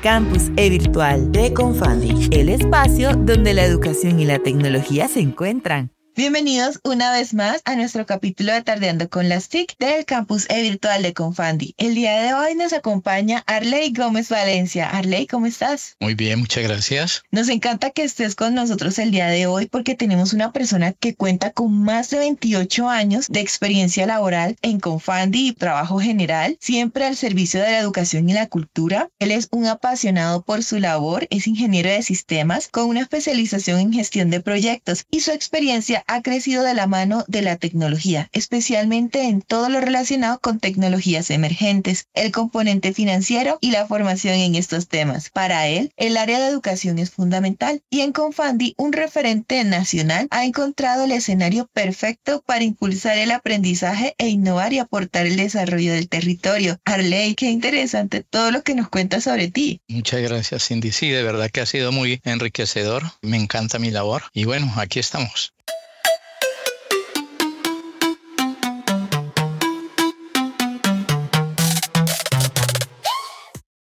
Campus e-Virtual de Confandi, el espacio donde la educación y la tecnología se encuentran. Bienvenidos una vez más a nuestro capítulo de Tardeando con las TIC del Campus e-Virtual de Confandi. El día de hoy nos acompaña Arley Gómez Valencia. Arley, ¿cómo estás? Muy bien, muchas gracias. Nos encanta que estés con nosotros el día de hoy porque tenemos una persona que cuenta con más de 28 años de experiencia laboral en Confandi y trabajo general, siempre al servicio de la educación y la cultura. Él es un apasionado por su labor, es ingeniero de sistemas con una especialización en gestión de proyectos y su experiencia ha crecido de la mano de la tecnología, especialmente en todo lo relacionado con tecnologías emergentes, el componente financiero y la formación en estos temas. Para él, el área de educación es fundamental y en Confandi, un referente nacional ha encontrado el escenario perfecto para impulsar el aprendizaje e innovar y aportar el desarrollo del territorio. Arley, qué interesante todo lo que nos cuentas sobre ti. Muchas gracias, Cindy. Sí, de verdad que ha sido muy enriquecedor. Me encanta mi labor y bueno, aquí estamos.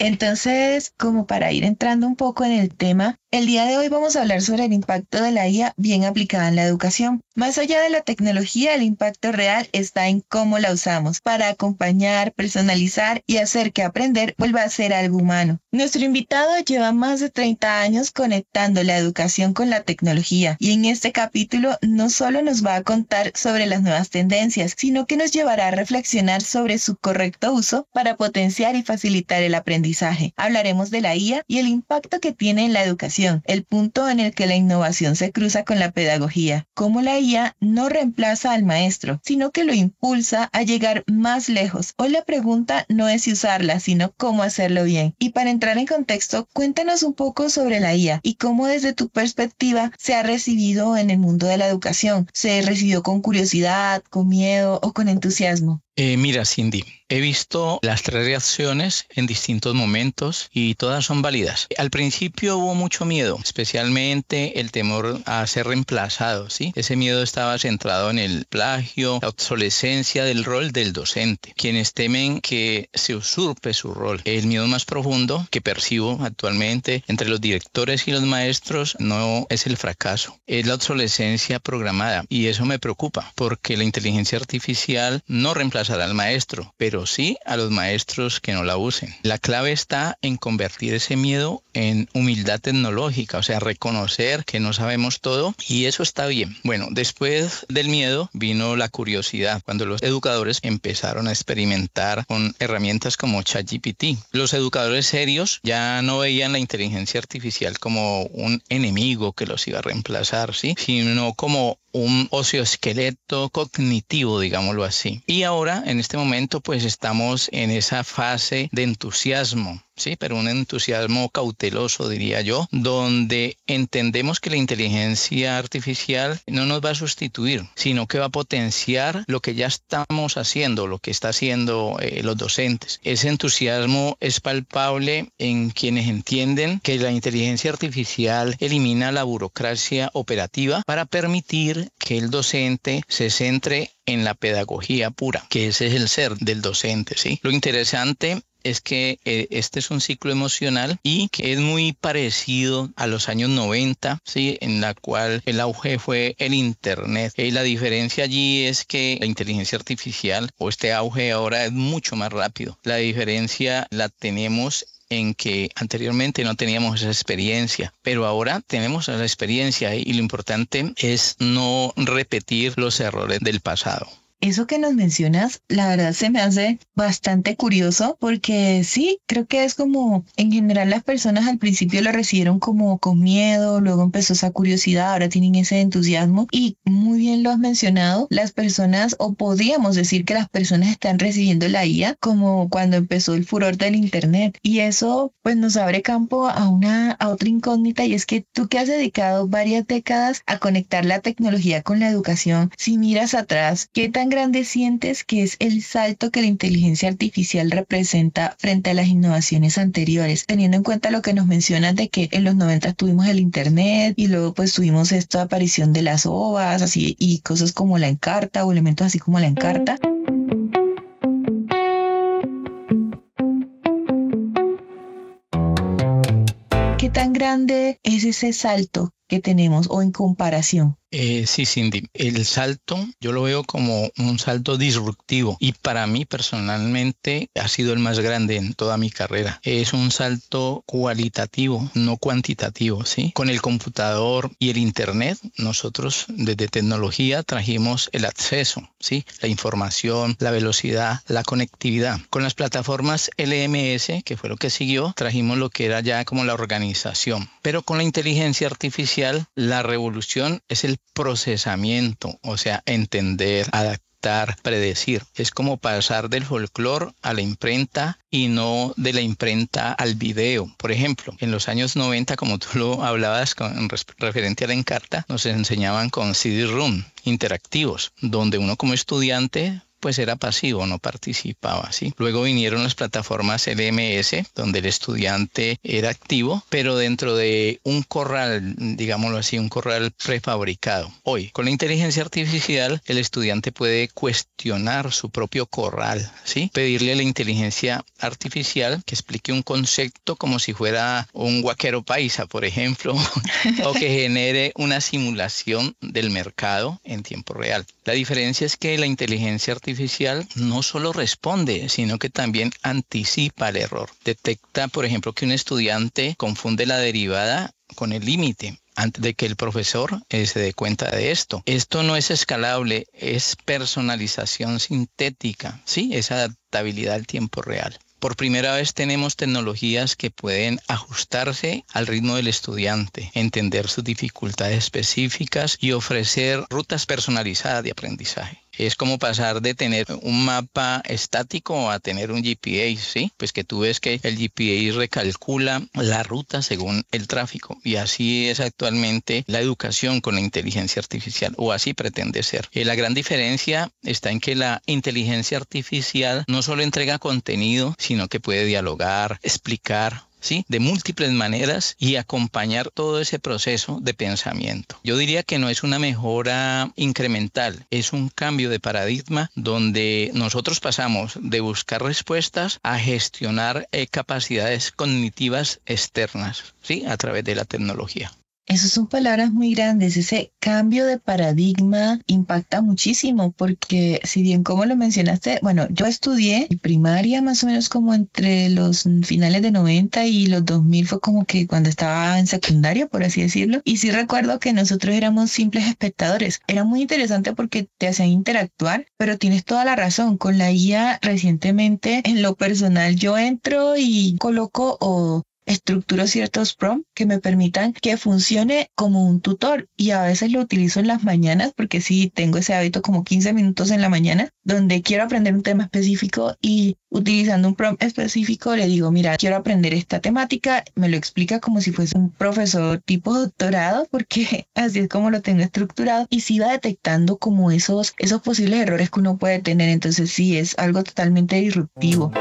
Entonces, como para ir entrando un poco en el tema, el día de hoy vamos a hablar sobre el impacto de la IA bien aplicada en la educación. Más allá de la tecnología, el impacto real está en cómo la usamos para acompañar, personalizar y hacer que aprender vuelva a ser algo humano. Nuestro invitado lleva más de 30 años conectando la educación con la tecnología y en este capítulo no solo nos va a contar sobre las nuevas tendencias, sino que nos llevará a reflexionar sobre su correcto uso para potenciar y facilitar el aprendizaje. Hablaremos de la IA y el impacto que tiene en la educación, el punto en el que la innovación se cruza con la pedagogía, cómo la IA no reemplaza al maestro, sino que lo impulsa a llegar más lejos. Hoy la pregunta no es si usarla, sino cómo hacerlo bien. Y para entrar en contexto, cuéntanos un poco sobre la IA y cómo desde tu perspectiva se ha recibido en el mundo de la educación. ¿Se recibió con curiosidad, con miedo o con entusiasmo? Mira, Cindy, he visto las tres reacciones en distintos momentos y todas son válidas. Al principio hubo mucho miedo, especialmente el temor a ser reemplazado, ¿sí? Ese miedo estaba centrado en el plagio, la obsolescencia del rol del docente, quienes temen que se usurpe su rol. El miedo más profundo que percibo actualmente entre los directores y los maestros no es el fracaso, es la obsolescencia programada y eso me preocupa porque la inteligencia artificial no reemplaza al maestro, pero sí a los maestros que no la usen. La clave está en convertir ese miedo en humildad tecnológica, o sea, reconocer que no sabemos todo y eso está bien. Bueno, después del miedo vino la curiosidad, cuando los educadores empezaron a experimentar con herramientas como ChatGPT. Los educadores serios ya no veían la inteligencia artificial como un enemigo que los iba a reemplazar, ¿sí? Sino como un osteoesqueleto cognitivo, digámoslo así. Y ahora, en este momento, pues estamos en esa fase de entusiasmo, sí, pero un entusiasmo cauteloso, diría yo, donde entendemos que la inteligencia artificial no nos va a sustituir, sino que va a potenciar lo que ya estamos haciendo, lo que está haciendo los docentes. Ese entusiasmo es palpable en quienes entienden que la inteligencia artificial elimina la burocracia operativa para permitir que el docente se centre en la pedagogía pura, que ese es el ser del docente, ¿sí? Lo interesante es que este es un ciclo emocional y que es muy parecido a los años 90, ¿sí? En la cual el auge fue el Internet. Y la diferencia allí es que la inteligencia artificial o este auge ahora es mucho más rápido. La diferencia la tenemos en que anteriormente no teníamos esa experiencia, pero ahora tenemos esa experiencia y lo importante es no repetir los errores del pasado. Eso que nos mencionas, la verdad se me hace bastante curioso porque sí, creo que es como en general las personas al principio lo recibieron como con miedo, luego empezó esa curiosidad, ahora tienen ese entusiasmo y muy bien lo has mencionado, las personas o podríamos decir que las personas están recibiendo la IA como cuando empezó el furor del internet y eso pues nos abre campo a otra incógnita y es que tú que has dedicado varias décadas a conectar la tecnología con la educación, si miras atrás, ¿qué tan grande sientes que es el salto que la inteligencia artificial representa frente a las innovaciones anteriores? Teniendo en cuenta lo que nos mencionas de que en los 90 tuvimos el internet y luego pues tuvimos esta aparición de las OVAs así, y cosas como la Encarta o elementos así como la Encarta. tan grande es ese salto que tenemos o en comparación? Sí, Cindy, el salto yo lo veo como un salto disruptivo y para mí personalmente ha sido el más grande en toda mi carrera. Es un salto cualitativo, no cuantitativo, ¿sí? Con el computador y el internet, nosotros desde tecnología trajimos el acceso, ¿sí? La información, la velocidad, la conectividad. Con las plataformas LMS, que fue lo que siguió, trajimos lo que era ya como la organización. Pero con la inteligencia artificial, la revolución es el procesamiento, o sea, entender, adaptar, predecir. Es como pasar del folclore a la imprenta y no de la imprenta al video. Por ejemplo, en los años 90, como tú lo hablabas referente a la Encarta, nos enseñaban con CD-ROM interactivos, donde uno como estudiante pues era pasivo, no participaba, ¿sí? Luego vinieron las plataformas LMS, donde el estudiante era activo, pero dentro de un corral, digámoslo así, un corral prefabricado. Hoy, con la inteligencia artificial, el estudiante puede cuestionar su propio corral, ¿sí? Pedirle a la inteligencia artificial que explique un concepto como si fuera un guaquero paisa, por ejemplo, o que genere una simulación del mercado en tiempo real. La diferencia es que la inteligencia artificial no solo responde, sino que también anticipa el error. Detecta, por ejemplo, que un estudiante confunde la derivada con el límite antes de que el profesor se dé cuenta de esto. Esto no es escalable, es personalización sintética, ¿sí? Es adaptabilidad al tiempo real. Por primera vez tenemos tecnologías que pueden ajustarse al ritmo del estudiante, entender sus dificultades específicas y ofrecer rutas personalizadas de aprendizaje. Es como pasar de tener un mapa estático a tener un GPS, ¿sí? Pues que tú ves que el GPS recalcula la ruta según el tráfico y así es actualmente la educación con la inteligencia artificial, o así pretende ser. La gran diferencia está en que la inteligencia artificial no solo entrega contenido, sino que puede dialogar, explicar, ¿sí? De múltiples maneras y acompañar todo ese proceso de pensamiento. Yo diría que no es una mejora incremental, es un cambio de paradigma donde nosotros pasamos de buscar respuestas a gestionar capacidades cognitivas externas, ¿sí? A través de la tecnología. Esas son palabras muy grandes. Ese cambio de paradigma impacta muchísimo porque si bien como lo mencionaste, bueno, yo estudié primaria más o menos como entre los finales de 90 y los 2000 fue como que cuando estaba en secundaria, por así decirlo. Y sí recuerdo que nosotros éramos simples espectadores. Era muy interesante porque te hacían interactuar, pero tienes toda la razón. Con la IA recientemente, en lo personal, yo entro y coloco o estructuro ciertos prompts que me permitan que funcione como un tutor y a veces lo utilizo en las mañanas porque sí tengo ese hábito como 15 minutos en la mañana donde quiero aprender un tema específico y utilizando un prompt específico le digo, mira, quiero aprender esta temática, me lo explica como si fuese un profesor tipo doctorado porque así es como lo tengo estructurado y sí va detectando como esos posibles errores que uno puede tener, entonces sí es algo totalmente disruptivo.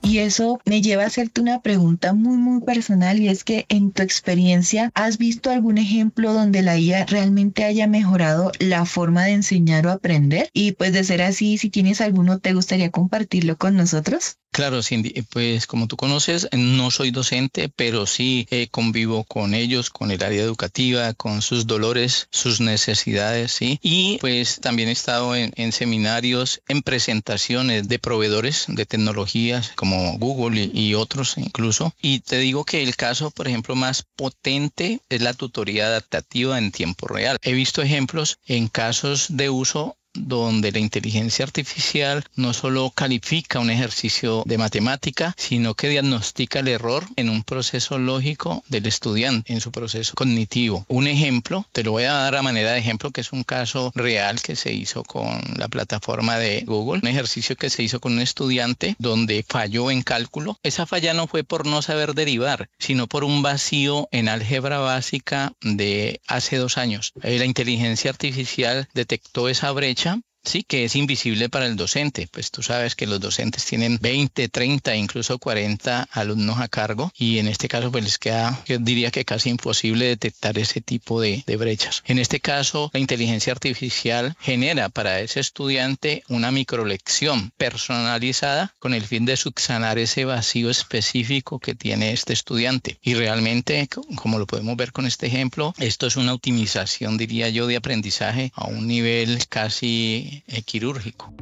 Y eso me lleva a hacerte una pregunta muy, muy personal y es que en tu experiencia, ¿has visto algún ejemplo donde la IA realmente haya mejorado la forma de enseñar o aprender? Y pues de ser así, si tienes alguno, ¿te gustaría compartirlo con nosotros? Claro, Cindy, pues como tú conoces, no soy docente, pero sí convivo con ellos, con el área educativa, con sus dolores, sus necesidades, ¿sí? Y pues también he estado en seminarios, en presentaciones de proveedores de tecnologías como Google y otros incluso. Y te digo que el caso, por ejemplo, más potente es la tutoría adaptativa en tiempo real. He visto ejemplos en casos de uso donde la inteligencia artificial no solo califica un ejercicio de matemática, sino que diagnostica el error en un proceso lógico del estudiante, en su proceso cognitivo. Un ejemplo, te lo voy a dar a manera de ejemplo, que es un caso real que se hizo con la plataforma de Google, un ejercicio que se hizo con un estudiante donde falló en cálculo. Esa falla no fue por no saber derivar, sino por un vacío en álgebra básica de hace 2 años. La inteligencia artificial detectó esa brecha sí, que es invisible para el docente. Pues tú sabes que los docentes tienen 20, 30, incluso 40 alumnos a cargo y en este caso pues les queda, yo diría que casi imposible detectar ese tipo de brechas. En este caso, la inteligencia artificial genera para ese estudiante una microlección personalizada con el fin de subsanar ese vacío específico que tiene este estudiante. Y realmente, como lo podemos ver con este ejemplo, esto es una optimización, diría yo, de aprendizaje a un nivel casi quirúrgico.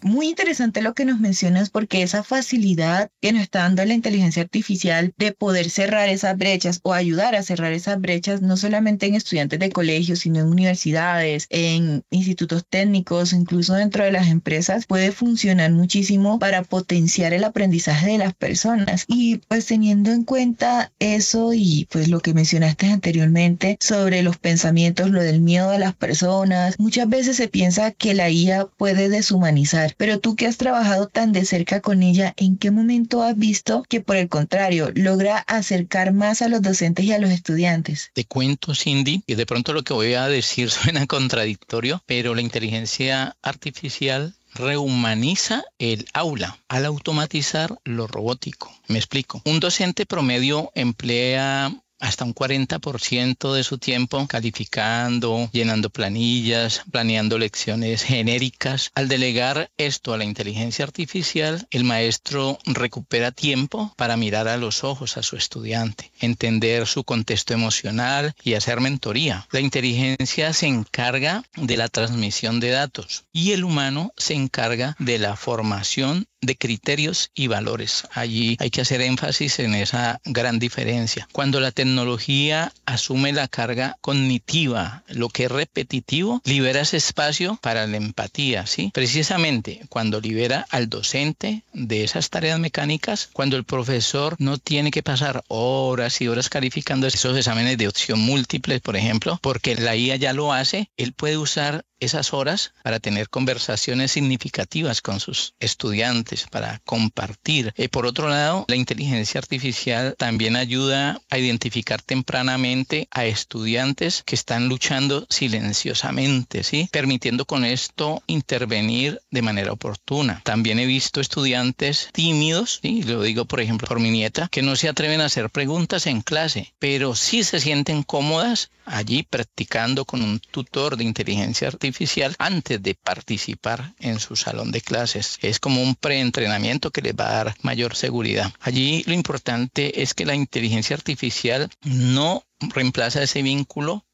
Muy interesante lo que nos mencionas porque esa facilidad que nos está dando la inteligencia artificial de poder cerrar esas brechas o ayudar a cerrar esas brechas, no solamente en estudiantes de colegios, sino en universidades, en institutos técnicos, incluso dentro de las empresas, puede funcionar muchísimo para potenciar el aprendizaje de las personas. Y pues teniendo en cuenta eso y pues lo que mencionaste anteriormente sobre los pensamientos, lo del miedo a las personas, muchas veces se piensa que la IA puede deshumanizar. Pero tú que has trabajado tan de cerca con ella, ¿en qué momento has visto que por el contrario logra acercar más a los docentes y a los estudiantes? Te cuento, Cindy, y de pronto lo que voy a decir suena contradictorio, pero la inteligencia artificial rehumaniza el aula al automatizar lo robótico. Me explico. Un docente promedio emplea hasta un 40% de su tiempo calificando, llenando planillas, planeando lecciones genéricas. Al delegar esto a la inteligencia artificial, el maestro recupera tiempo para mirar a los ojos a su estudiante, entender su contexto emocional y hacer mentoría. La inteligencia se encarga de la transmisión de datos y el humano se encarga de la formación de criterios y valores. Allí hay que hacer énfasis en esa gran diferencia. Cuando la tecnología asume la carga cognitiva, lo que es repetitivo, libera ese espacio para la empatía, ¿sí? Precisamente cuando libera al docente de esas tareas mecánicas, cuando el profesor no tiene que pasar horas y horas calificando esos exámenes de opción múltiple, por ejemplo, porque la IA ya lo hace, él puede usar esas horas para tener conversaciones significativas con sus estudiantes, para compartir. Por otro lado, la inteligencia artificial también ayuda a identificar tempranamente a estudiantes que están luchando silenciosamente, ¿sí? Permitiendo con esto intervenir de manera oportuna. También he visto estudiantes tímidos, ¿sí? Lo digo por ejemplo por mi nieta, que no se atreven a hacer preguntas en clase, pero sí se sienten cómodas allí practicando con un tutor de inteligencia artificial antes de participar en su salón de clases. Es como un preentrenamiento que les va a dar mayor seguridad. Allí lo importante es que la inteligencia artificial no reemplaza ese vínculo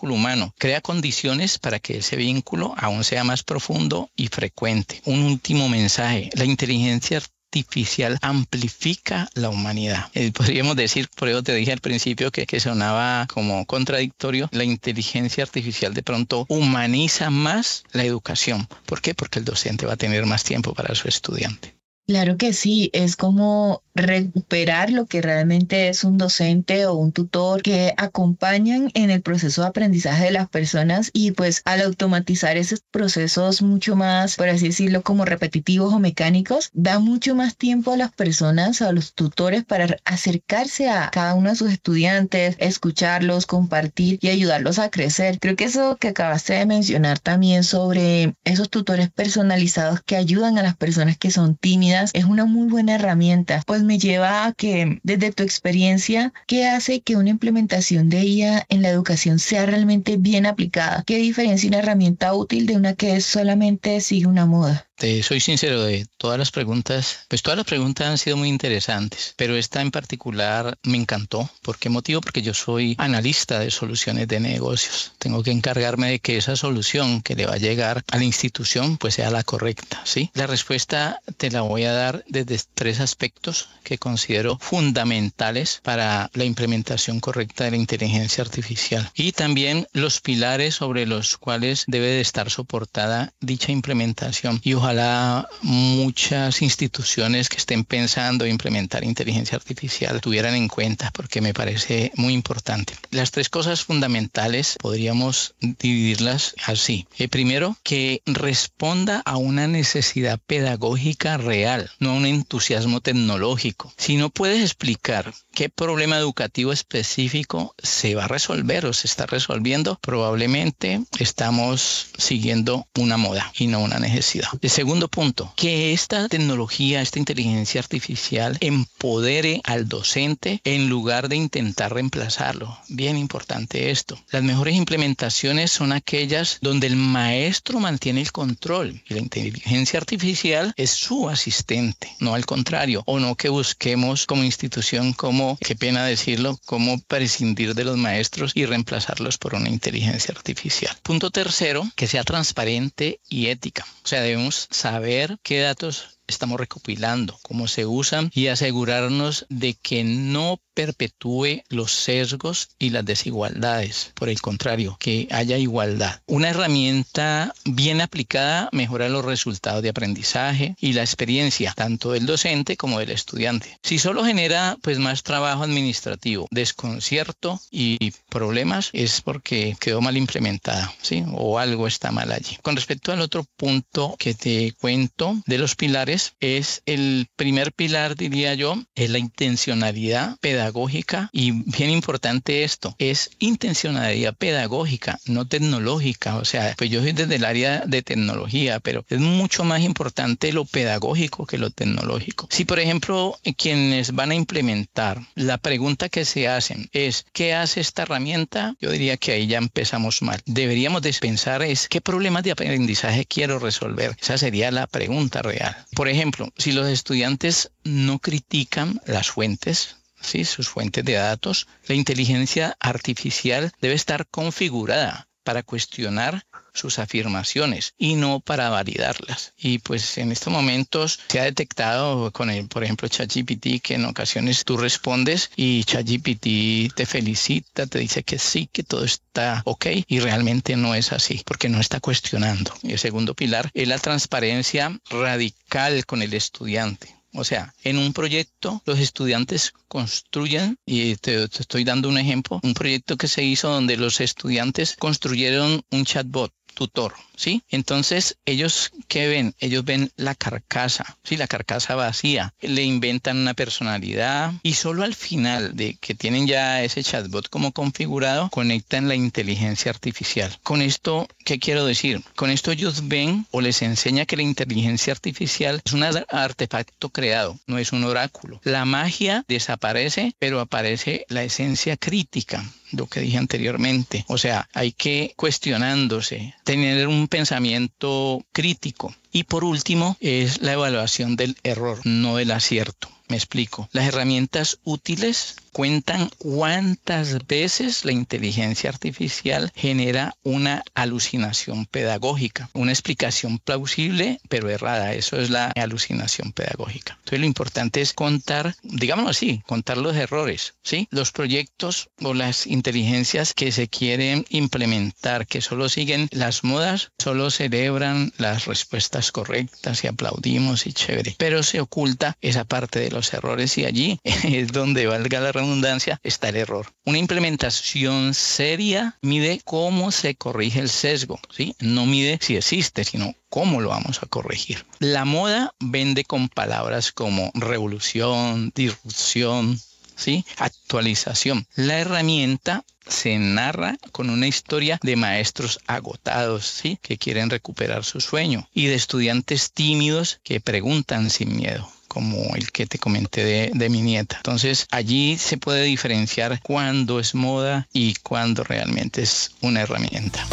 humano, crea condiciones para que ese vínculo aún sea más profundo y frecuente. Un último mensaje: la inteligencia artificial amplifica la humanidad. Podríamos decir, por eso te dije al principio que sonaba como contradictorio, la inteligencia artificial de pronto humaniza más la educación. ¿Por qué? Porque el docente va a tener más tiempo para su estudiante. Claro que sí, es como recuperar lo que realmente es un docente o un tutor que acompañan en el proceso de aprendizaje de las personas y pues al automatizar esos procesos mucho más, por así decirlo, como repetitivos o mecánicos, da mucho más tiempo a las personas, a los tutores para acercarse a cada uno de sus estudiantes, escucharlos, compartir y ayudarlos a crecer. Creo que eso que acabaste de mencionar también sobre esos tutores personalizados que ayudan a las personas que son tímidas es una muy buena herramienta. Pues me lleva a que, desde tu experiencia, ¿qué hace que una implementación de IA en la educación sea realmente bien aplicada? ¿Qué diferencia una herramienta útil de una que solamente sigue una moda? Te soy sincero, de todas las preguntas, pues todas las preguntas han sido muy interesantes, pero esta en particular me encantó. ¿Por qué motivo? Porque yo soy analista de soluciones de negocios. Tengo que encargarme de que esa solución que le va a llegar a la institución pues sea la correcta, ¿sí? La respuesta te la voy a dar desde 3 aspectos que considero fundamentales para la implementación correcta de la inteligencia artificial y también los pilares sobre los cuales debe de estar soportada dicha implementación. Y Ojalá muchas instituciones que estén pensando en implementar inteligencia artificial tuvieran en cuenta, porque me parece muy importante. Las tres cosas fundamentales podríamos dividirlas así. Primero, que responda a una necesidad pedagógica real, no a un entusiasmo tecnológico. Si no puedes explicar qué problema educativo específico se va a resolver o se está resolviendo, probablemente estamos siguiendo una moda y no una necesidad. El segundo punto, que esta tecnología, esta inteligencia artificial empodere al docente en lugar de intentar reemplazarlo. Bien importante esto. Las mejores implementaciones son aquellas donde el maestro mantiene el control y la inteligencia artificial es su asistente, no al contrario, o no que busquemos como institución, como, qué pena decirlo, como prescindir de los maestros y reemplazarlos por una inteligencia artificial. Punto tercero, que sea transparente y ética. O sea, debemos saber qué datos estamos recopilando, cómo se usan y asegurarnos de que no perpetúe los sesgos y las desigualdades. Por el contrario, que haya igualdad. Una herramienta bien aplicada mejora los resultados de aprendizaje y la experiencia, tanto del docente como del estudiante. Si solo genera más trabajo administrativo, desconcierto y problemas, es porque quedó mal implementada, ¿sí? O algo está mal allí. Con respecto al otro punto que te cuento de los pilares, es el primer pilar, diría yo, es la intencionalidad pedagógica, y bien importante esto, es intencionalidad pedagógica, no tecnológica. O sea, yo soy desde el área de tecnología, pero es mucho más importante lo pedagógico que lo tecnológico. Si, por ejemplo, quienes van a implementar, la pregunta que se hacen es ¿qué hace esta herramienta? Yo diría que ahí ya empezamos mal. Deberíamos de pensar es ¿qué problemas de aprendizaje quiero resolver? Esa sería la pregunta real. Por ejemplo, si los estudiantes no critican las fuentes, ¿sí? Sus fuentes de datos, la inteligencia artificial debe estar configurada para cuestionar sus afirmaciones y no para validarlas. Y en estos momentos se ha detectado con por ejemplo, ChatGPT, que en ocasiones tú respondes y ChatGPT te felicita, te dice que sí, que todo está ok, y realmente no es así, porque no está cuestionando. Y el segundo pilar es la transparencia radical con el estudiante. O sea, en un proyecto los estudiantes construyen, y te estoy dando un ejemplo, un proyecto que se hizo donde los estudiantes construyeron un chatbot tutor, ¿sí? Entonces, ¿ellos qué ven? Ellos ven la carcasa, ¿sí? La carcasa vacía. Le inventan una personalidad y solo al final de que tienen ya ese chatbot como configurado, conectan la inteligencia artificial. Con esto, ¿qué quiero decir? Con esto ellos ven o les enseña que la inteligencia artificial es un artefacto creado, no es un oráculo. La magia desaparece, pero aparece la esencia crítica, lo que dije anteriormente. O sea, hay que cuestionándose, tener un pensamiento crítico. Y por último, es la evaluación del error, no del acierto. Me explico. Las herramientas útiles cuentan cuántas veces la inteligencia artificial genera una alucinación pedagógica, una explicación plausible pero errada. Eso es la alucinación pedagógica. Entonces lo importante es contar, digámoslo así, contar los errores, ¿sí? Los proyectos o las inteligencias que se quieren implementar, que solo siguen las modas, solo celebran las respuestas correctas y aplaudimos y chévere, pero se oculta esa parte de los errores, y allí es donde, valga la redundancia, está el error. Una implementación seria mide cómo se corrige el sesgo, ¿sí? No mide si existe, sino cómo lo vamos a corregir. La moda vende con palabras como revolución, disrupción, ¿sí? Actualización. La herramienta se narra con una historia de maestros agotados, ¿sí? Que quieren recuperar su sueño, y de estudiantes tímidos que preguntan sin miedo, como el que te comenté de mi nieta. Entonces, allí se puede diferenciar cuándo es moda y cuándo realmente es una herramienta.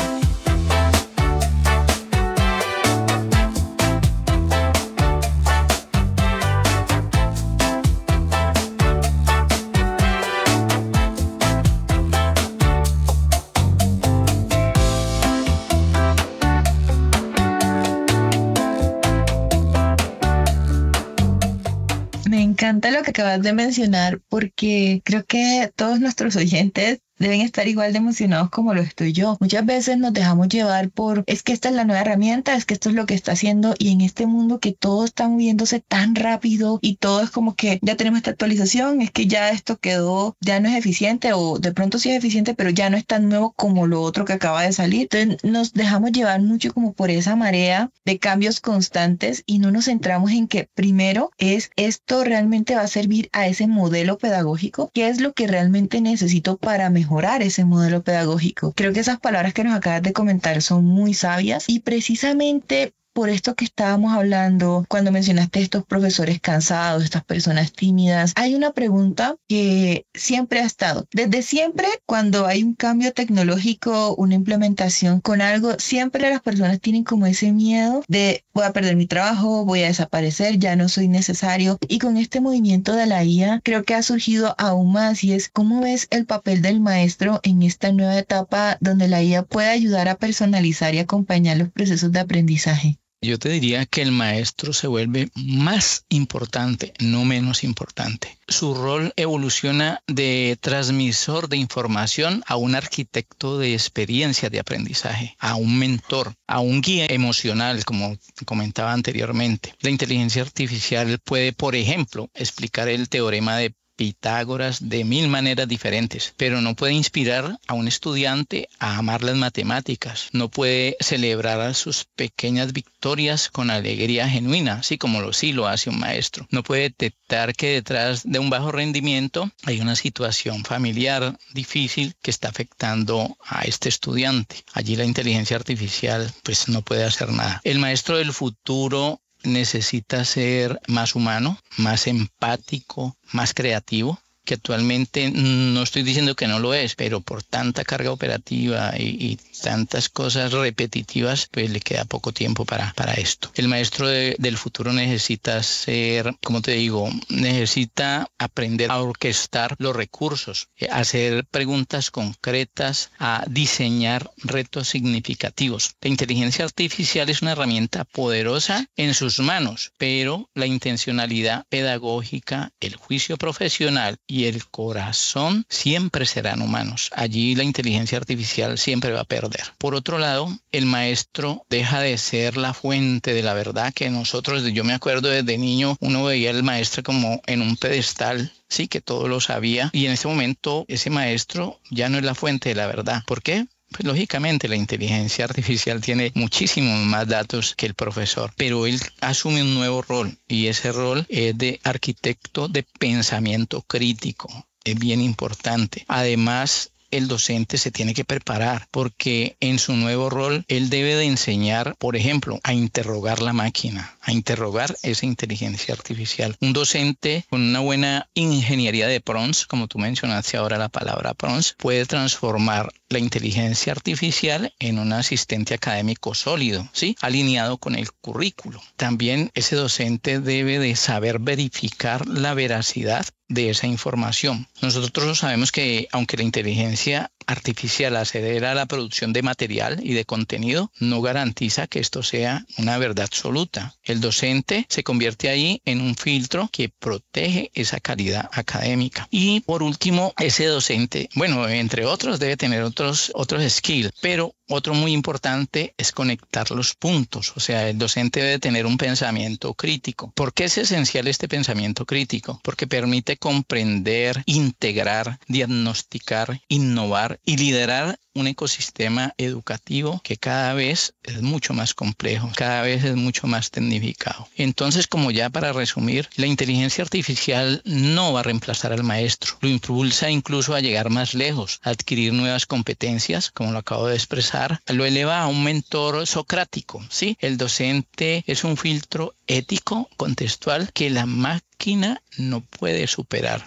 Me encanta lo que acabas de mencionar, porque creo que todos nuestros oyentes deben estar igual de emocionados como lo estoy yo. Muchas veces nos dejamos llevar por, es que esta es la nueva herramienta, es que esto es lo que está haciendo, y en este mundo que todo está moviéndose tan rápido y todo es como que ya tenemos esta actualización, es que ya esto quedó, ya no es eficiente, o de pronto sí es eficiente, pero ya no es tan nuevo como lo otro que acaba de salir. Entonces nos dejamos llevar mucho como por esa marea de cambios constantes y no nos centramos en que primero es esto realmente va a servir a ese modelo pedagógico, qué es lo que realmente necesito para mejorar ese modelo pedagógico. Creo que esas palabras que nos acabas de comentar son muy sabias, y precisamente por esto que estábamos hablando, cuando mencionaste estos profesores cansados, estas personas tímidas, hay una pregunta que siempre ha estado. Desde siempre, cuando hay un cambio tecnológico, una implementación con algo, siempre las personas tienen como ese miedo de voy a perder mi trabajo, voy a desaparecer, ya no soy necesario. Y con este movimiento de la IA, creo que ha surgido aún más, y es cómo ves el papel del maestro en esta nueva etapa donde la IA puede ayudar a personalizar y acompañar los procesos de aprendizaje. Yo te diría que el maestro se vuelve más importante, no menos importante. Su rol evoluciona de transmisor de información a un arquitecto de experiencia de aprendizaje, a un mentor, a un guía emocional, como comentaba anteriormente. La inteligencia artificial puede, por ejemplo, explicar el teorema de Pitágoras de 1000 maneras diferentes, pero no puede inspirar a un estudiante a amar las matemáticas, no puede celebrar sus pequeñas victorias con alegría genuina, así como lo hace un maestro. No puede detectar que detrás de un bajo rendimiento hay una situación familiar difícil que está afectando a este estudiante. Allí la inteligencia artificial pues no puede hacer nada. El maestro del futuro necesita ser más humano, más empático, más creativo, que actualmente no estoy diciendo que no lo es, pero por tanta carga operativa y tantas cosas repetitivas, pues le queda poco tiempo para esto. El maestro del futuro necesita ser, como te digo, necesita aprender a orquestar los recursos, a hacer preguntas concretas, a diseñar retos significativos. La inteligencia artificial es una herramienta poderosa en sus manos, pero la intencionalidad pedagógica, el juicio profesional y el corazón siempre serán humanos. Allí la inteligencia artificial siempre va a perder. Por otro lado, el maestro deja de ser la fuente de la verdad que nosotros, yo me acuerdo desde niño, uno veía al maestro como en un pedestal, sí, que todo lo sabía, y en este momento ese maestro ya no es la fuente de la verdad. ¿Por qué? Pues lógicamente la inteligencia artificial tiene muchísimos más datos que el profesor, pero él asume un nuevo rol, y ese rol es de arquitecto de pensamiento crítico. Es bien importante. Además, el docente se tiene que preparar porque en su nuevo rol él debe de enseñar, por ejemplo, a interrogar la máquina, a interrogar esa inteligencia artificial. Un docente con una buena ingeniería de prompts, como tú mencionaste ahora la palabra prompts, puede transformar la inteligencia artificial en un asistente académico sólido, ¿sí? Alineado con el currículo. También ese docente debe de saber verificar la veracidad de esa información. Nosotros sabemos que aunque la inteligencia artificial acelera la producción de material y de contenido, no garantiza que esto sea una verdad absoluta. El docente se convierte ahí en un filtro que protege esa calidad académica. Y por último, ese docente, bueno, entre otros, debe tener otros skills, pero otro muy importante es conectar los puntos. O sea, el docente debe tener un pensamiento crítico. ¿Por qué es esencial este pensamiento crítico? Porque permite comprender, integrar, diagnosticar, innovar y liderar un ecosistema educativo que cada vez es mucho más complejo, cada vez es mucho más tecnificado. Entonces, como ya para resumir, la inteligencia artificial no va a reemplazar al maestro, lo impulsa incluso a llegar más lejos, a adquirir nuevas competencias, como lo acabo de expresar, lo eleva a un mentor socrático, ¿sí? El docente es un filtro ético, contextual, que la máquina no puede superar.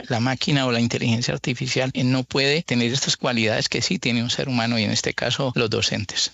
La máquina o la inteligencia artificial no puede tener estas cualidades que sí tiene un ser humano, y en este caso los docentes.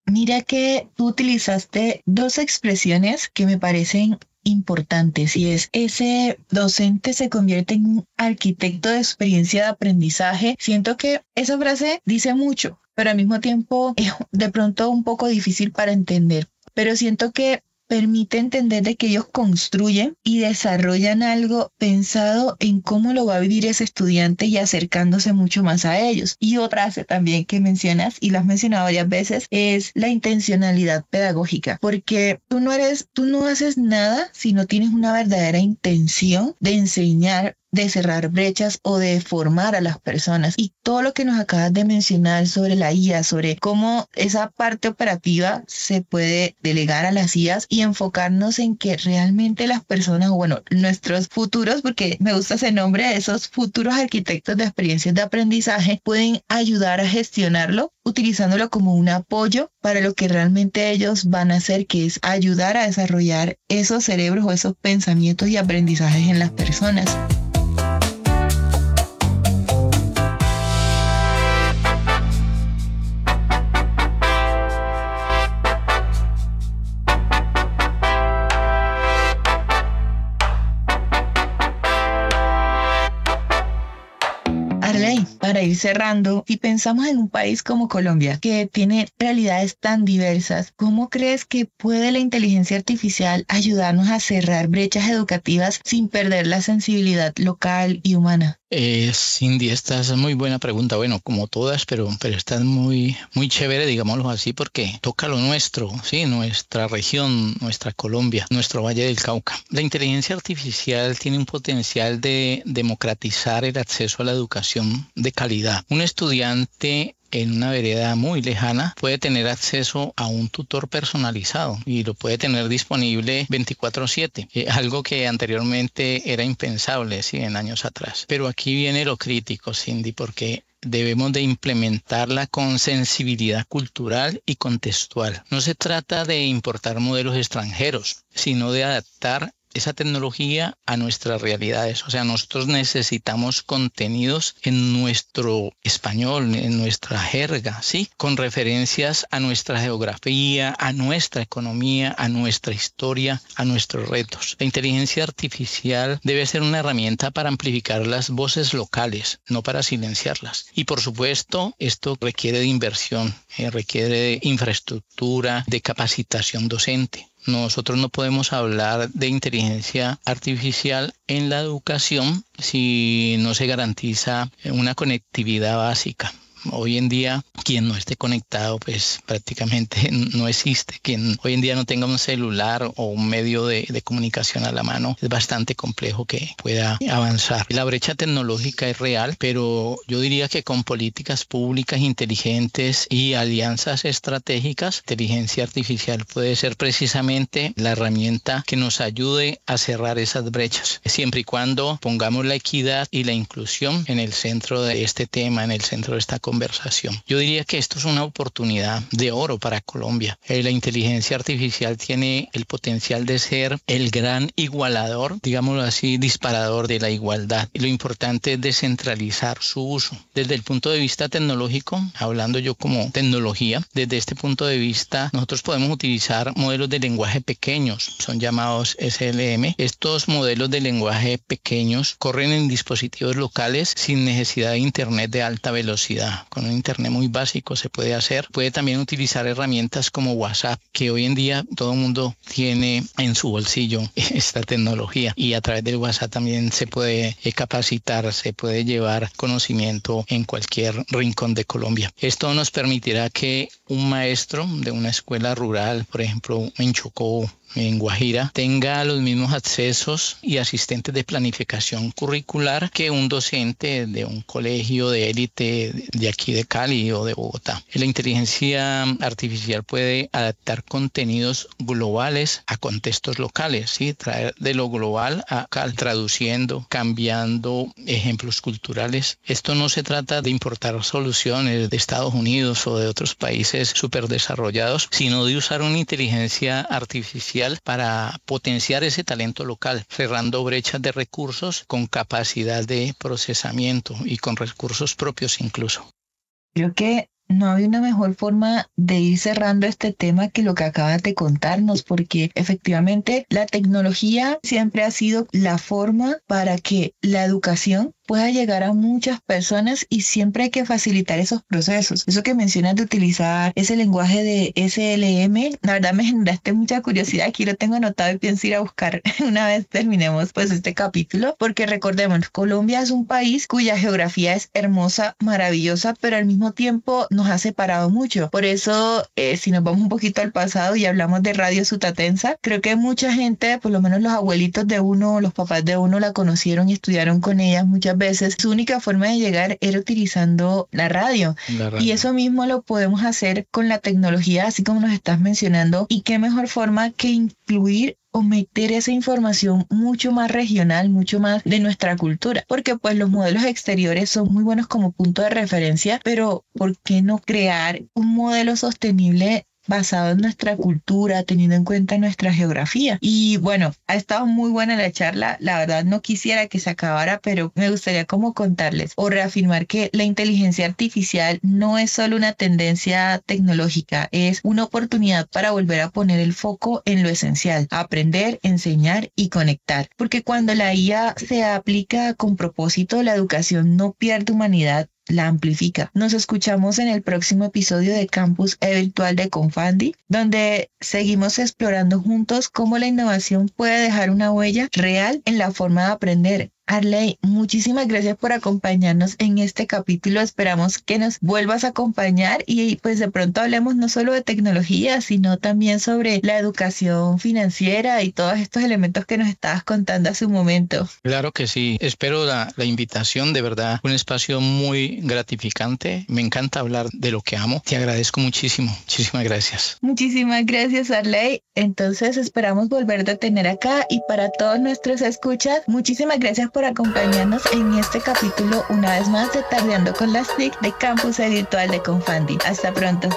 Mira que tú utilizaste dos expresiones que me parecen importantes, y es ese docente se convierte en un arquitecto de experiencia de aprendizaje. Siento que esa frase dice mucho, pero al mismo tiempo es de pronto un poco difícil para entender. Pero siento que permite entender de que ellos construyen y desarrollan algo pensado en cómo lo va a vivir ese estudiante y acercándose mucho más a ellos. Y otra frase también que mencionas, y lo has mencionado varias veces, es la intencionalidad pedagógica, porque tú no haces nada si no tienes una verdadera intención de enseñar, de cerrar brechas o de formar a las personas. Y todo lo que nos acabas de mencionar sobre la IA, sobre cómo esa parte operativa se puede delegar a las IAs y enfocarnos en que realmente las personas, bueno, nuestros futuros, porque me gusta ese nombre, esos futuros arquitectos de experiencias de aprendizaje, pueden ayudar a gestionarlo utilizándolo como un apoyo para lo que realmente ellos van a hacer, que es ayudar a desarrollar esos cerebros o esos pensamientos y aprendizajes en las personas. Para ir cerrando, si pensamos en un país como Colombia, que tiene realidades tan diversas, ¿cómo crees que puede la inteligencia artificial ayudarnos a cerrar brechas educativas sin perder la sensibilidad local y humana? Cindy, esta es muy buena pregunta. Bueno, como todas, pero esta es muy chévere, digámoslo así, porque toca lo nuestro, ¿sí? Nuestra región, nuestra Colombia, nuestro Valle del Cauca. La inteligencia artificial tiene un potencial de democratizar el acceso a la educación de calidad. Un estudiante en una vereda muy lejana puede tener acceso a un tutor personalizado y lo puede tener disponible 24/7, algo que anteriormente era impensable, ¿sí? En años atrás. Pero aquí viene lo crítico, Cindy, porque debemos de implementarla con sensibilidad cultural y contextual. No se trata de importar modelos extranjeros, sino de adaptar esa tecnología a nuestras realidades. O sea, nosotros necesitamos contenidos en nuestro español, en nuestra jerga, ¿sí? Con referencias a nuestra geografía, a nuestra economía, a nuestra historia, a nuestros retos. La inteligencia artificial debe ser una herramienta para amplificar las voces locales, no para silenciarlas. Y por supuesto, esto requiere de inversión, requiere de infraestructura, de capacitación docente. Nosotros no podemos hablar de inteligencia artificial en la educación si no se garantiza una conectividad básica. Hoy en día, quien no esté conectado, pues prácticamente no existe. Quien hoy en día no tenga un celular o un medio de comunicación a la mano, es bastante complejo que pueda avanzar. La brecha tecnológica es real, pero yo diría que con políticas públicas inteligentes y alianzas estratégicas, inteligencia artificial puede ser precisamente la herramienta que nos ayude a cerrar esas brechas, siempre y cuando pongamos la equidad y la inclusión en el centro de este tema, en el centro de esta conversación. Yo diría que esto es una oportunidad de oro para Colombia. La inteligencia artificial tiene el potencial de ser el gran igualador, digámoslo así, disparador de la igualdad. Y lo importante es descentralizar su uso. Desde el punto de vista tecnológico, hablando yo como tecnología, desde este punto de vista nosotros podemos utilizar modelos de lenguaje pequeños, son llamados SLM. Estos modelos de lenguaje pequeños corren en dispositivos locales sin necesidad de internet de alta velocidad. Con un internet muy básico se puede hacer. Puede también utilizar herramientas como WhatsApp, que hoy en día todo el mundo tiene en su bolsillo esta tecnología. Y a través del WhatsApp también se puede capacitar, se puede llevar conocimiento en cualquier rincón de Colombia. Esto nos permitirá que un maestro de una escuela rural, por ejemplo en Chocó, en Guajira, tenga los mismos accesos y asistentes de planificación curricular que un docente de un colegio de élite de aquí de Cali o de Bogotá. La inteligencia artificial puede adaptar contenidos globales a contextos locales, ¿sí? Traer de lo global a acá, traduciendo, cambiando ejemplos culturales. Esto no se trata de importar soluciones de Estados Unidos o de otros países superdesarrollados, sino de usar una inteligencia artificial para potenciar ese talento local, cerrando brechas de recursos con capacidad de procesamiento y con recursos propios incluso. Creo que no había una mejor forma de ir cerrando este tema que lo que acabas de contarnos, porque efectivamente la tecnología siempre ha sido la forma para que la educación pueda llegar a muchas personas y siempre hay que facilitar esos procesos. Eso que mencionas de utilizar ese lenguaje de SLM, la verdad me generaste mucha curiosidad. Aquí lo tengo anotado y pienso ir a buscar una vez terminemos pues este capítulo, porque recordemos, Colombia es un país cuya geografía es hermosa, maravillosa, pero al mismo tiempo nos ha separado mucho. Por eso, si nos vamos un poquito al pasado y hablamos de Radio Sutatensa, creo que mucha gente, por lo menos los abuelitos de uno, los papás de uno la conocieron y estudiaron con ellas muchas veces. Su única forma de llegar era utilizando la radio. Y eso mismo lo podemos hacer con la tecnología, así como nos estás mencionando. Y qué mejor forma que incluir o meter esa información mucho más regional, mucho más de nuestra cultura, porque pues los modelos exteriores son muy buenos como punto de referencia, pero ¿por qué no crear un modelo sostenible basado en nuestra cultura, teniendo en cuenta nuestra geografía? Y bueno, ha estado muy buena la charla, la verdad no quisiera que se acabara, pero me gustaría como contarles o reafirmar que la inteligencia artificial no es solo una tendencia tecnológica, es una oportunidad para volver a poner el foco en lo esencial, aprender, enseñar y conectar, porque cuando la IA se aplica con propósito, la educación no pierde humanidad, la amplifica. Nos escuchamos en el próximo episodio de Campus Virtual de Confandi, donde seguimos explorando juntos cómo la innovación puede dejar una huella real en la forma de aprender. Arley, muchísimas gracias por acompañarnos en este capítulo. Esperamos que nos vuelvas a acompañar y pues de pronto hablemos no solo de tecnología, sino también sobre la educación financiera y todos estos elementos que nos estabas contando hace un momento. Claro que sí. Espero la invitación, de verdad. Un espacio muy gratificante. Me encanta hablar de lo que amo. Te agradezco muchísimo. Muchísimas gracias. Muchísimas gracias, Arley. Entonces esperamos volverte a tener acá y para todos nuestros escuchas, muchísimas gracias por acompañarnos en este capítulo una vez más de Tardeando con las TIC de Campus Virtual de Confandi. Hasta pronto.